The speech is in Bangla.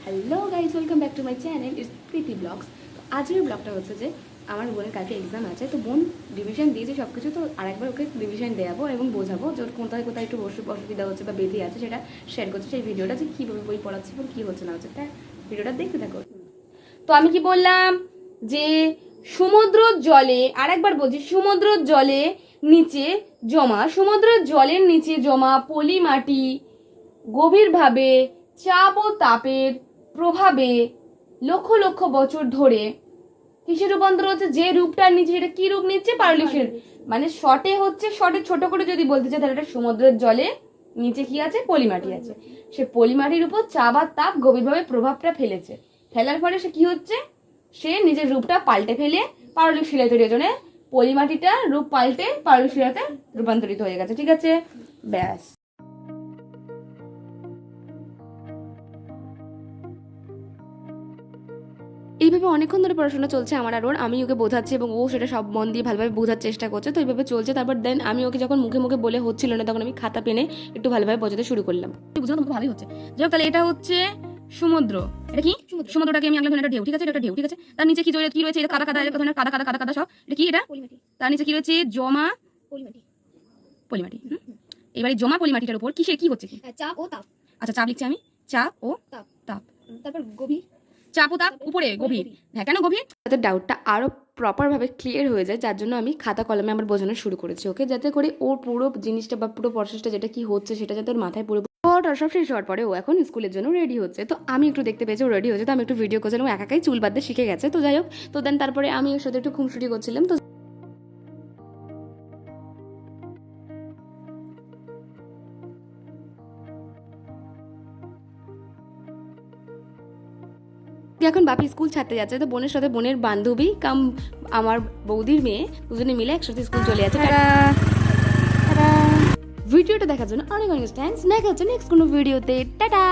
Hello guys, welcome back to my channel it's Preeti vlogs. তো আজকের ব্লগটা হচ্ছে যে আমার বোনের কালকে এক্সাম আছে, তো বোন রিভিশন দিয়েছে সব কিছু, তো আরেকবার ওকে রিভিশন দেওয়াবো এবং বোঝাবো যে ওর কোথায় কোথায় একটু অসুবিধা হচ্ছে বা বেঁধে আছে, সেটা শেয়ার করছে সেই ভিডিওটা, যে কীভাবে বই পড়াচ্ছে এবং কী হচ্ছে না হচ্ছে, তাই ভিডিওটা দেখতে থাকো। তো আমি কি বললাম যে সমুদ্র জলে, আরেকবার বলছি, সমুদ্র জলে নিচে জমা, সমুদ্রের জলের নিচে জমা পলি মাটি গভীরভাবে চাপ ও তাপের প্রভাবে লক্ষ লক্ষ বছর ধরে কিসে রূপান্তর হচ্ছে, যে রূপটার নিচে সেটা কি রূপ নিচ্ছে, পারলিউশন। মানে শর্টে হচ্ছে, শর্টে ছোট করে যদি বলতে চাই তাহলে এটা সমুদ্রের জলে নিচে কি আছে, পলিমাটি আছে। সে পলিমাটির উপর চাপ আর তাপ গভীরভাবে প্রভাবটা ফেলেছে, ফেলার ফলে সে কি হচ্ছে, সে নিজের রূপটা পাল্টে ফেলে পারলিক শিলায় তৈরি হয়েছে, পলিমাটিটা রূপ পাল্টে পারলিক শিলাতে রূপান্তরিত হয়ে গেছে। ঠিক আছে, ব্যাস। এইভাবে অনেকক্ষণ ধরে পড়াশোনা চলছে আমার আর ওর, আমি ওকে বোঝাচ্ছি এবং ও সেটা সব মন দিয়ে ভালোভাবে বোঝার চেষ্টা করছে। তো এইভাবে চলছে। তারপর দেন আমি ওকে যখন মুখে মুখে বলে হচ্ছিল না, তখন আমি খাতা পেনে একটু ভালোভাবে বোঝাতে শুরু করলাম। বুঝলাম তোমাকে ভালোই হচ্ছে। যাই হোক, তাহলে এটা হচ্ছে সমুদ্র। এটা কি সমুদ্রটাকে আমি আগে একটা ঢেউ, ঠিক আছে, এটা একটা ঢেউ, ঠিক আছে। তার নিচে কি কি রয়েছে, এটা কাদা কাদা, এটা ধরনের কাদা কাদা কাদা কাদা সব। এটা কি, এটা পলিমাটি। তার নিচে কি রয়েছে, জমা পলিমাটি, পলিমাটি। এবারে জমা পলিমাটিটার উপর কিসের কি হচ্ছে, কি চাপ ও তাপ। আচ্ছা, চাপ লিখছি আমি, চাপ ও তাপ। তাপ। তারপর গভীর, চাপ ও তাপ উপরে, গভীর। হ্যাঁ, কেন গভীর? যাতে ডাউটটা আরও প্রপারভাবে ক্লিয়ার হয়ে যায়, যার জন্য আমি খাতা কলমে আমার বোঝানো শুরু করেছি ওকে, যাতে করে ওর পুরো জিনিসটা বা পুরো প্রসেসটা যেটা কি হচ্ছে সেটা যাতে ওর মাথায় পুরো আর সব শেষ হওয়ার পরে ও এখন স্কুলের জন্য রেডি হচ্ছে। তো আমি একটু দেখতে পেয়েছি ও রেডি হচ্ছে, তো আমি একটু ভিডিও করছিলাম, একাই চুল বাঁধতে শিখে গেছে। তো যাই হোক, তো দেন তারপরে আমি ওর সাথে একটু খুনসুটি করছিলাম। তো এখন বাপি স্কুল ছাড়তে যাচ্ছে, তো বোনের সাথে বোনের বান্ধবী কাম আমার বৌদির মেয়ে দুজনে মিলে একসাথে স্কুল চলে যাচ্ছে। ভিডিওটা দেখার জন্য অনেক অনেক থ্যাঙ্কস। দেখা হচ্ছে নেক্সট কোনো ভিডিওতে। টাটা।